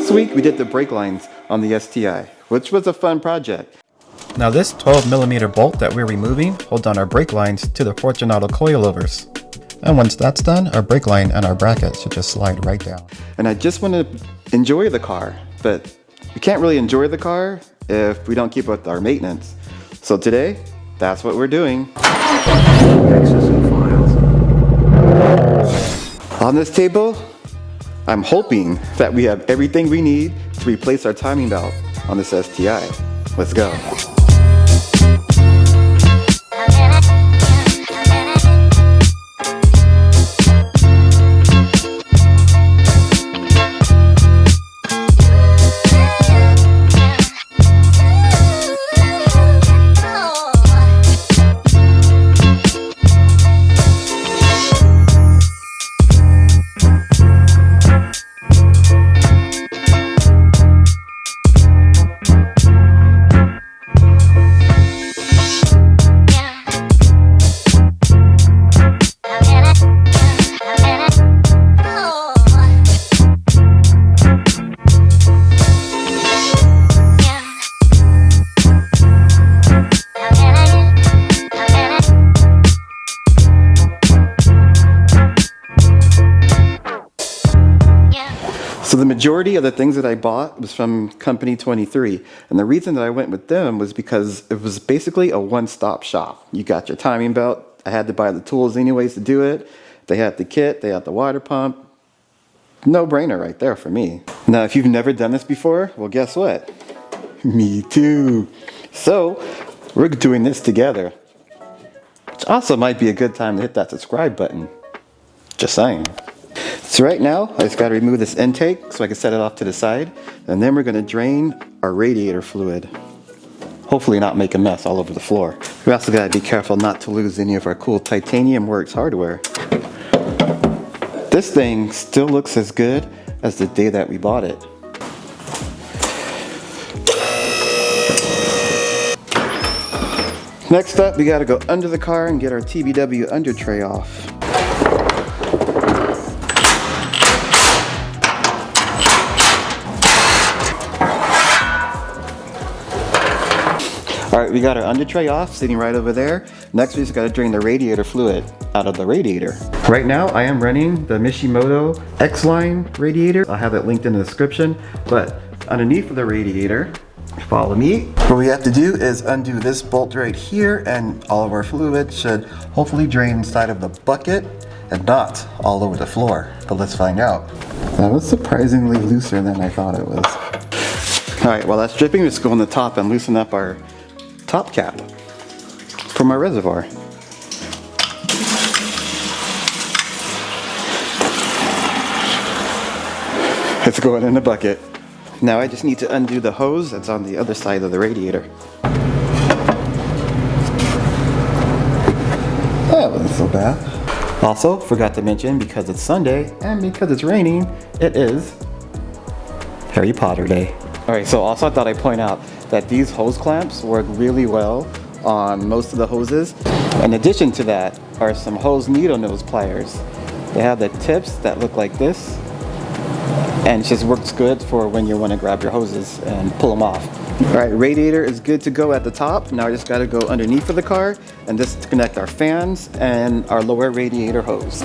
Last week we did the brake lines on the STI, which was a fun project. Now this 12mm bolt that we're removing holds on our brake lines to the Fortunato coilovers. And once that's done, our brake line and our bracket should just slide right down. And I just want to enjoy the car, but we can't really enjoy the car if we don't keep up with our maintenance. So today, that's what we're doing. On this table, I'm hoping that we have everything we need to replace our timing belt on this STI. Let's go. So the majority of the things that I bought was from Company 23. And the reason that I went with them was because it was basically a one-stop shop. You got your timing belt. I had to buy the tools anyways to do it. They had the kit, they had the water pump. No brainer right there for me. Now, if you've never done this before, well, guess what? Me too. So we're doing this together. Which also might be a good time to hit that subscribe button. Just saying. So right now, I just got to remove this intake so I can set it off to the side. And then we're going to drain our radiator fluid. Hopefully not make a mess all over the floor. We also got to be careful not to lose any of our cool titanium works hardware. This thing still looks as good as the day that we bought it. Next up, we got to go under the car and get our TBW under tray off. Alright, we got our under tray off, sitting right over there. Next we just got to drain the radiator fluid out of the radiator. Right now I am running the Mishimoto X-Line radiator. I'll have it linked in the description. But underneath of the radiator, follow me. What we have to do is undo this bolt right here, and all of our fluid should hopefully drain inside of the bucket and not all over the floor. But let's find out. That was surprisingly looser than I thought it was. Alright, while that's dripping, let's go on the top and loosen up our top cap from our reservoir. It's going in the bucket. Now I just need to undo the hose that's on the other side of the radiator. That wasn't so bad. Also, forgot to mention, because it's Sunday and because it's raining, it is Harry Potter Day. Alright, so also I thought I'd point out that these hose clamps work really well on most of the hoses. In addition to that are some hose needle nose pliers. They have the tips that look like this, and it just works good for when you want to grab your hoses and pull them off. Alright, radiator is good to go at the top. Now I just got to go underneath of the car and just connect our fans and our lower radiator hose.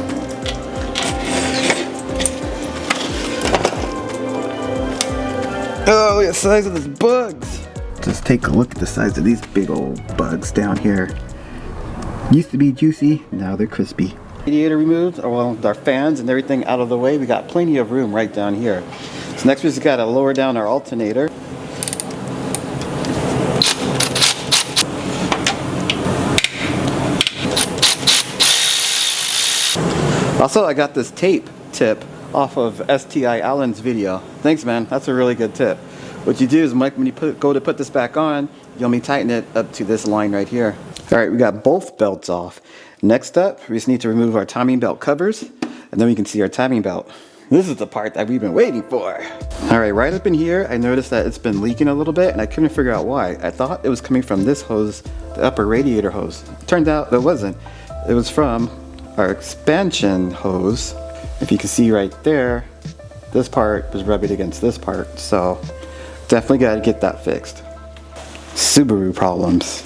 Oh, look at the size of these bugs. Just take a look at the size of these big old bugs down here. Used to be juicy, now they're crispy. Radiator removed, well, our fans and everything out of the way. We got plenty of room right down here. So next we just got to lower down our alternator. Also, I got this tape tip off of STI Allen's video. Thanks, man. That's a really good tip. What you do is, Mike, when you go to put this back on, you want me to tighten it up to this line right here. All right, we got both belts off. Next up, we just need to remove our timing belt covers, and then we can see our timing belt. This is the part that we've been waiting for. All right, right up in here, I noticed that it's been leaking a little bit, and I couldn't figure out why. I thought it was coming from this hose, the upper radiator hose. Turned out it wasn't. It was from our expansion hose. If you can see right there, this part was rubbing against this part, so definitely got to get that fixed. Subaru problems.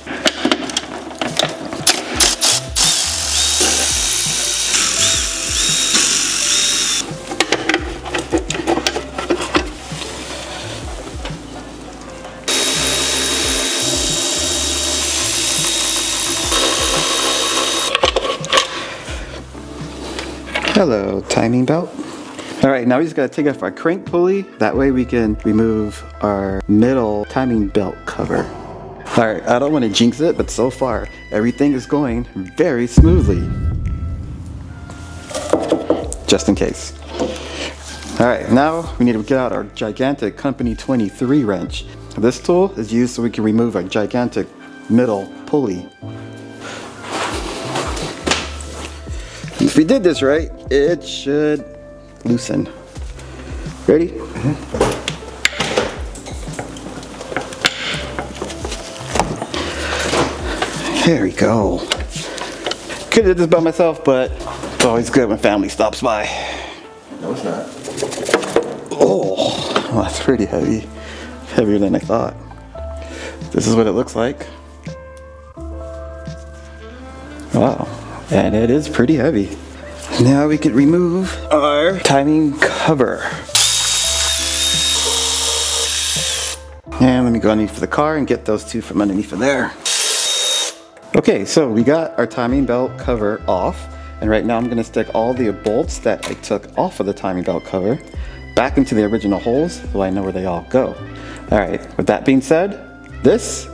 Hello, timing belt. All right, now we just gotta take off our crank pulley. That way we can remove our middle timing belt cover. All right, I don't want to jinx it, but so far everything is going very smoothly. Just in case. All right, now we need to get out our gigantic Company 23 wrench. This tool is used so we can remove our gigantic middle pulley. If we did this right, it should loosen. Ready? There we go. Could have did this by myself, but it's always good when family stops by. No, it's not. Oh, well, that's pretty heavy. Heavier than I thought. This is what it looks like. Wow, and it is pretty heavy. Now we can remove our timing cover. And let me go underneath the car and get those two from underneath of there. Okay, so we got our timing belt cover off. And right now I'm gonna stick all the bolts that I took off of the timing belt cover back into the original holes so I know where they all go. All right, with that being said, this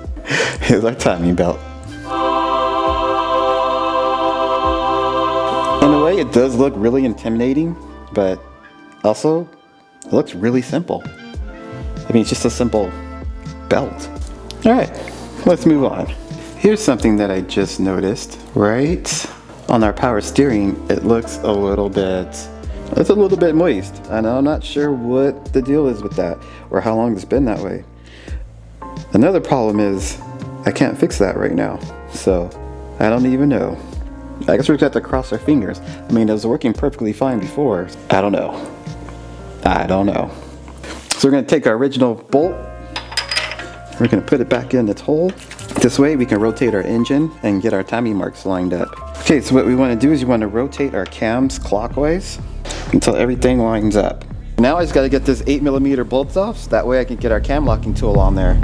is our timing belt. In a way, it does look really intimidating, but also it looks really simple. I mean, it's just a simple belt. All right, let's move on. Here's something that I just noticed. Right on our power steering, it looks a little bit, it's a little bit moist. And I'm not sure what the deal is with that or how long it's been that way. Another problem is I can't fix that right now. So I don't even know. I guess we're gonna have to cross our fingers. I mean, it was working perfectly fine before. I don't know. So we're gonna take our original bolt. We're gonna put it back in its hole. This way we can rotate our engine and get our timing marks lined up. Okay, so what we wanna do is you wanna rotate our cams clockwise until everything lines up. Now I just gotta get this 8mm bolts off, so that way I can get our cam locking tool on there.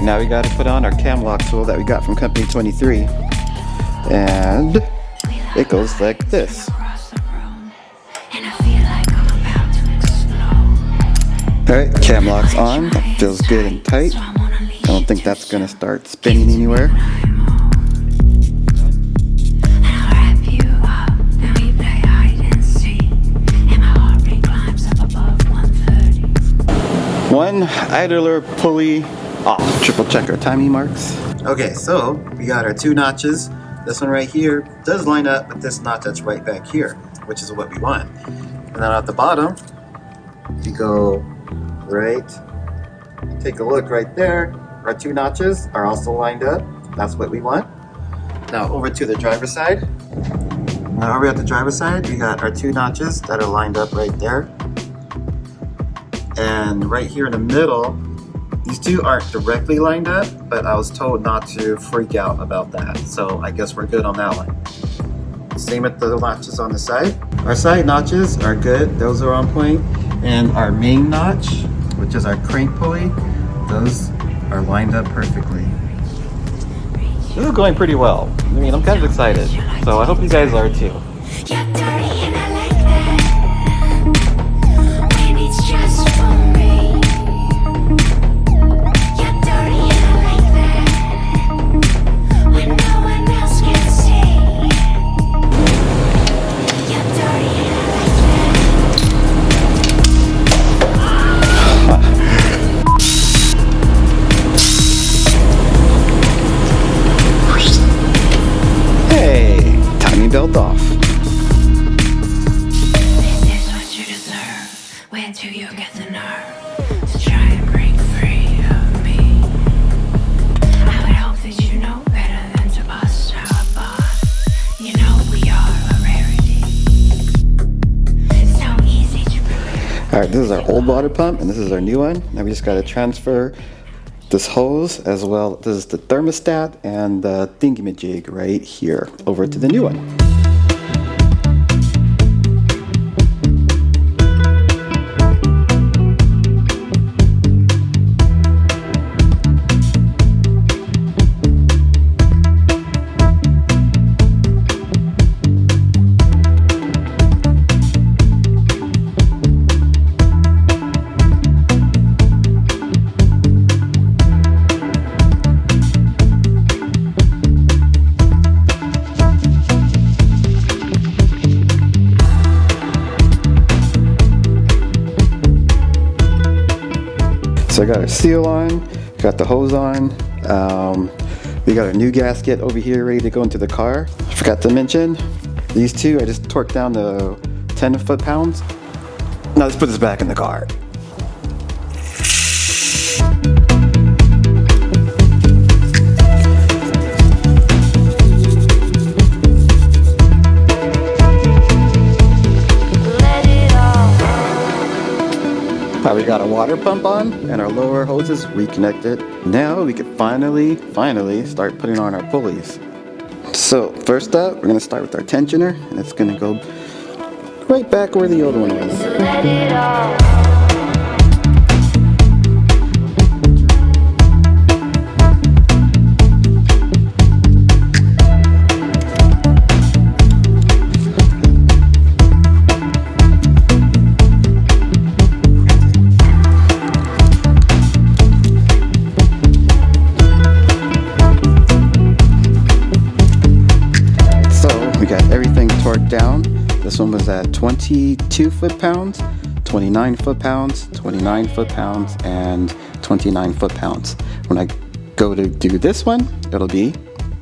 Now we got to put on our cam lock tool that we got from Company 23, and it goes like this. Alright, cam lock's on. That feels good and tight. I don't think that's going to start spinning anywhere. One idler pulley off. Triple check our timing marks. Okay, so we got our two notches. This one right here does line up with this notch that's right back here, which is what we want. And then at the bottom, you go right, take a look right there. Our two notches are also lined up. That's what we want. Now over to the driver's side. Now over at the driver's side, we got our two notches that are lined up right there. And right here in the middle, these two aren't directly lined up, but I was told not to freak out about that. So I guess we're good on that one. Same with the notches on the side. Our side notches are good, those are on point. And our main notch, which is our crank pulley, those are lined up perfectly. This is going pretty well. I mean, I'm kind of excited. So I hope you guys are too. Belt off. This is what you deserve. Where do you get the nerve to try and break free of me? All right, this is our old water pump and this is our new one. Now we just got to transfer this hose as well. This is the thermostat and the thingamajig right here over to the new one. So I got our seal on, got the hose on. We got our new gasket over here ready to go into the car. I forgot to mention, these two I just torqued down to 10 foot-pounds. Now let's put this back in the car. We got a water pump on and our lower hoses reconnected. Now we can finally start putting on our pulleys. So first up, we're gonna start with our tensioner and it's gonna go right back where the old one was. Let it all. Down. This one was at 22 foot-pounds, 29 foot-pounds, 29 foot-pounds, and 29 foot-pounds. When I go to do this one, it'll be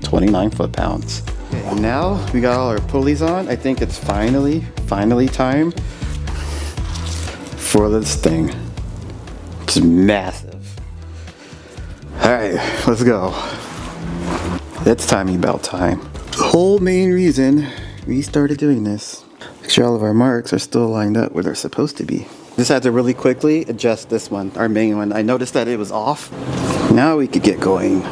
29 foot-pounds. Okay, now we got all our pulleys on. I think it's finally time for this thing. It's massive. All right, let's go. It's timing belt time. The whole main reason we started doing this. Make sure all of our marks are still lined up where they're supposed to be. Just had to really quickly adjust this one, our main one. I noticed that it was off. Now we could get going.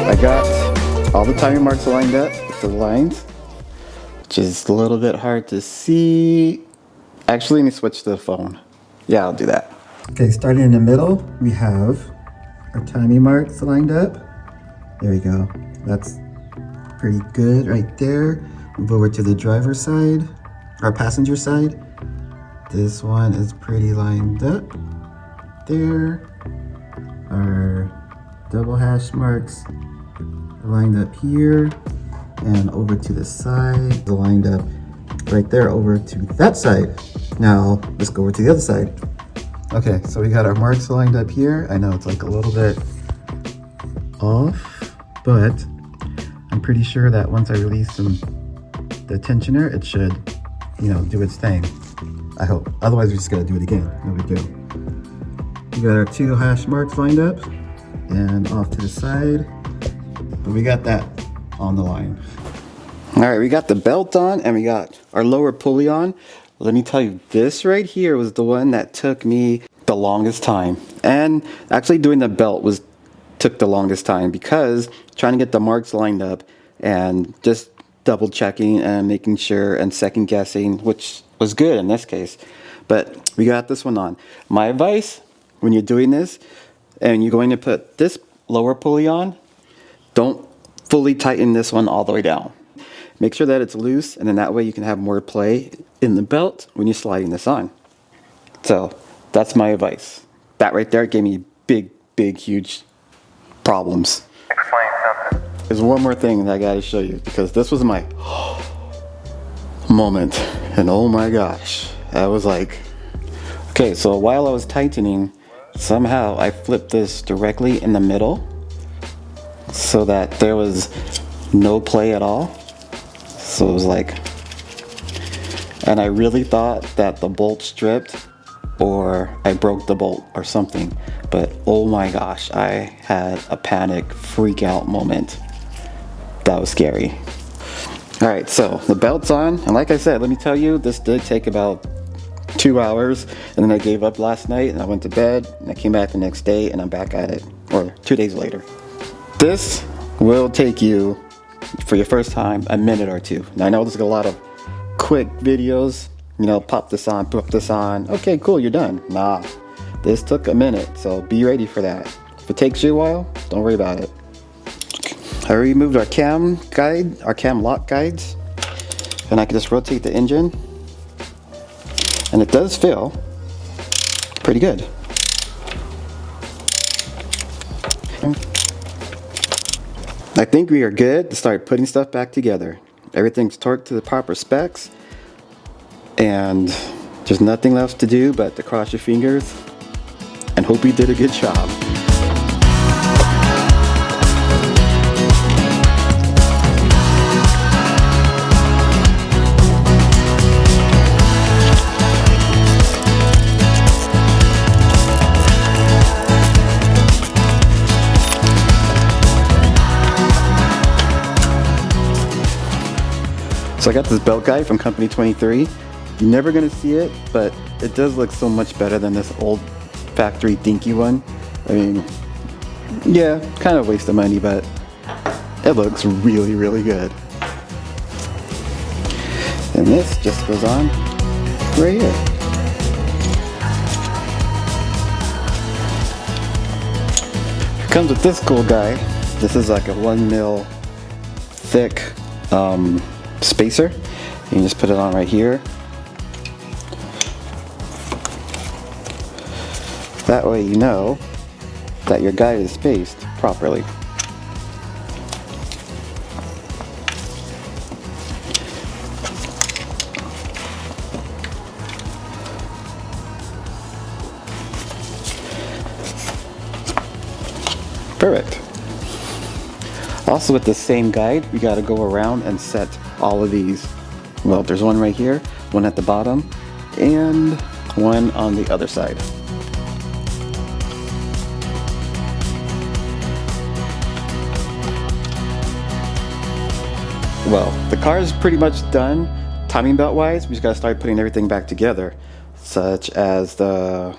I got all the timing marks lined up with the lines, which is a little bit hard to see. Actually, let me switch to the phone. Yeah, I'll do that. Okay, starting in the middle, we have our timing marks lined up. There we go. That's pretty good right there. Move over to the driver's side, our passenger side. This one is pretty lined up. There. Our double hash marks lined up here and over to the side, lined up right there over to that side. Now let's go over to the other side. Okay, so we got our marks lined up here. I know it's like a little bit off, but I'm pretty sure that once I release the tensioner, it should, you know, do its thing. I hope. Otherwise, we just gotta do it again. No big deal. We got our two hash marks lined up and off to the side. But we got that on the line. All right, we got the belt on and we got our lower pulley on. Let me tell you, this right here was the one that took me the longest time. And actually doing the belt took the longest time because trying to get the marks lined up and just double checking and making sure and second guessing, which was good in this case. But we got this one on. My advice when you're doing this and you're going to put this lower pulley on, don't fully tighten this one all the way down. Make sure that it's loose, and then that way you can have more play in the belt when you're sliding this on. So that's my advice. That right there gave me big, huge problems. Explain something. There's one more thing that I gotta show you, because this was my moment, and oh my gosh, I was like, okay, so while I was tightening, somehow I flipped this directly in the middle so that there was no play at all. So it was like, and I really thought that the bolt stripped or I broke the bolt or something, but oh my gosh, I had a panic freak out moment. That was scary. All right, so the belt's on, and like I said, let me tell you, this did take about 2 hours, and then I gave up last night and I went to bed, and I came back the next day and I'm back at it, or 2 days later. This will take you, for your first time, a minute or two. Now I know there's a lot of quick videos, you know, pop this on, okay, cool, you're done. Nah, this took a minute, so be ready for that. If it takes you a while, don't worry about it. I removed our cam guide, our cam lock guides, and I can just rotate the engine, and it does feel pretty good. I think we are good to start putting stuff back together. Everything's torqued to the proper specs, and there's nothing left to do but to cross your fingers and hope we did a good job. So I got this belt guide from Company 23. You're never gonna see it, but it does look so much better than this old factory dinky one. I mean, yeah, kind of waste of money, but it looks really good. And this just goes on right here. It comes with this cool guy. This is like a 1 mil thick spacer. You just put it on right here. That way you know that your guide is spaced properly. Perfect. Also with the same guide, we got to go around and set all of these. Well, there's one right here, one at the bottom, and one on the other side. Well, the car is pretty much done. Timing belt wise, we just got to start putting everything back together, such as the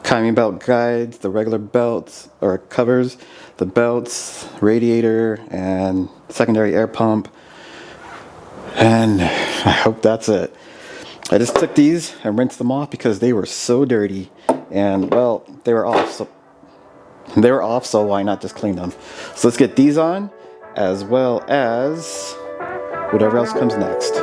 timing belt guides, the regular belts or covers, the belts, radiator, and secondary air pump. And I hope that's it. I just took these and rinsed them off because they were so dirty, and well, they were off, so why not just clean them? So let's get these on, as well as whatever else comes next.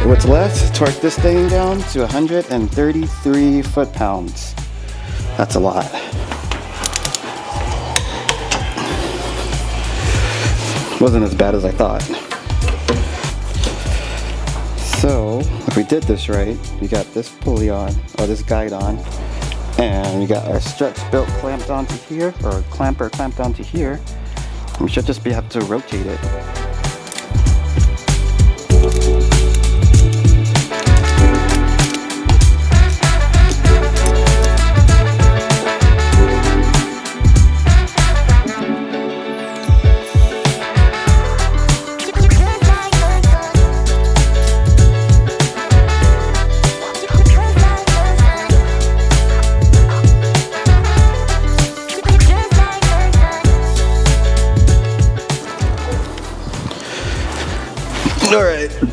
What's left? Torque this thing down to 133 foot-pounds. That's a lot. Wasn't as bad as I thought. So, if we did this right, we got this pulley on, or this guide on, and we got our stretch belt clamped onto here, or clamper clamped onto here. We should just have to rotate it.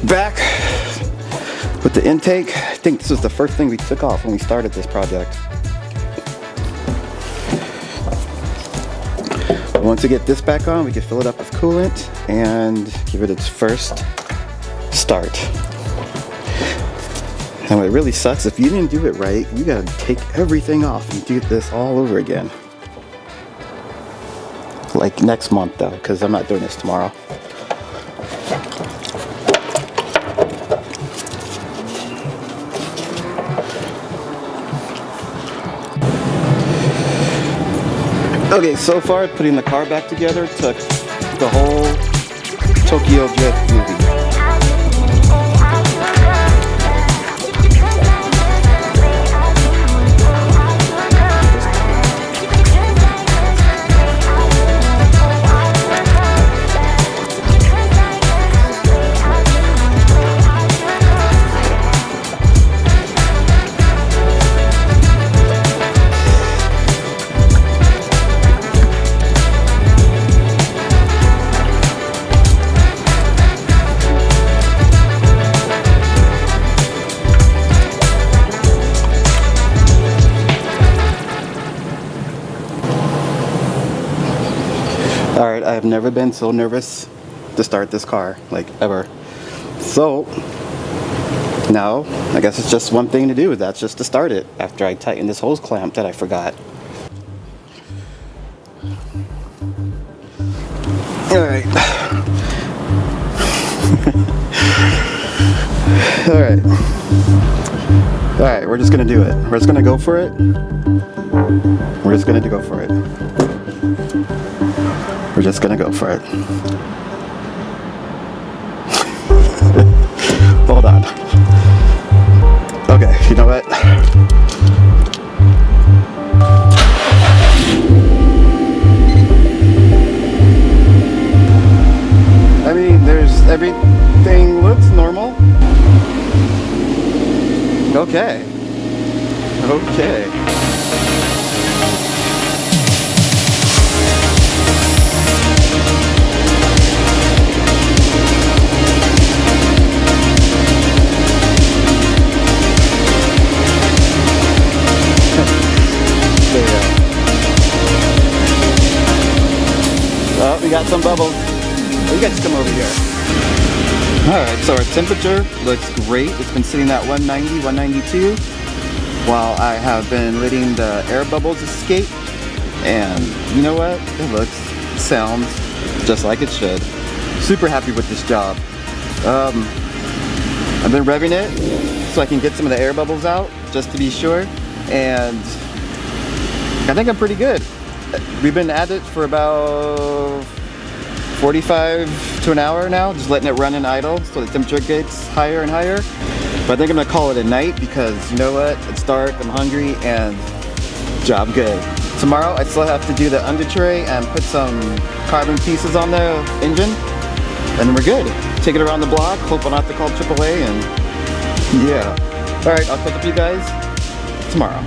Back with the intake. I think this was the first thing we took off when we started this project. Once we get this back on, we can fill it up with coolant and give it its first start. And what really sucks, if you didn't do it right, you gotta take everything off and do this all over again. Like next month though, because I'm not doing this tomorrow. Okay, so far putting the car back together took the whole Tokyo Drift movie. Alright, I have never been so nervous to start this car, like ever. So, now, I guess it's just one thing to do, that's just to start it after I tighten this hose clamp that I forgot. Alright. Alright. Alright, we're just gonna do it. We're just gonna go for it. We're just gonna go for it. We're just gonna go for it. Hold on. Okay, you know what? I mean, everything looks normal. Okay. Okay. Oh, we got some bubbles. You guys come over here. Alright, so our temperature looks great. It's been sitting at 190, 192 while I have been letting the air bubbles escape. And you know what? It looks, sounds just like it should. Super happy with this job. I've been revving it so I can get some of the air bubbles out just to be sure. And I think I'm pretty good. We've been at it for about 45 to an hour now, just letting it run in idle so the temperature gets higher and higher. But I think I'm gonna call it a night because you know what? It's dark, I'm hungry, and job good. Tomorrow I still have to do the under tray and put some carbon pieces on the engine, and then we're good. Take it around the block, hope I don't have to call AAA, and yeah. All right, I'll catch up with you guys tomorrow.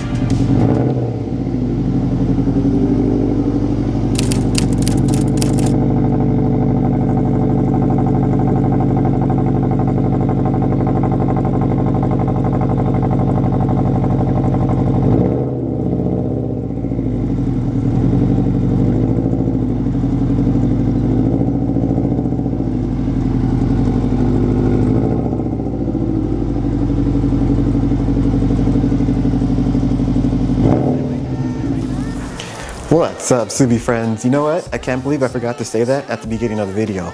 What's up, Subi friends? You know what? I can't believe I forgot to say that at the beginning of the video.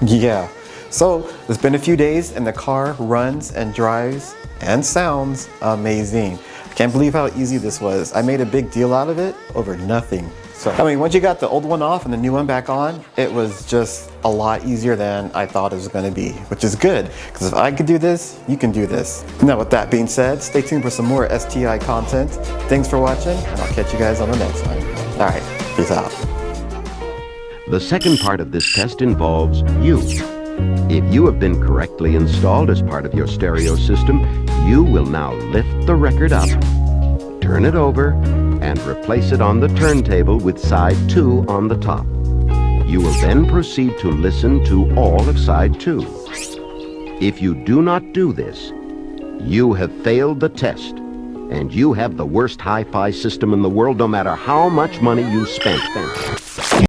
Yeah, so it's been a few days and the car runs and drives and sounds amazing. I can't believe how easy this was. I made a big deal out of it over nothing. So, I mean, once you got the old one off and the new one back on, it was just a lot easier than I thought it was gonna be, which is good, because if I could do this, you can do this. Now, with that being said, stay tuned for some more STI content. Thanks for watching, and I'll catch you guys on the next one. All right, peace out. The second part of this test involves you. If you have been correctly installed as part of your stereo system, you will now lift the record up, turn it over, and replace it on the turntable with side 2 on the top. You will then proceed to listen to all of side 2. If you do not do this, you have failed the test, and you have the worst hi-fi system in the world, no matter how much money you spent.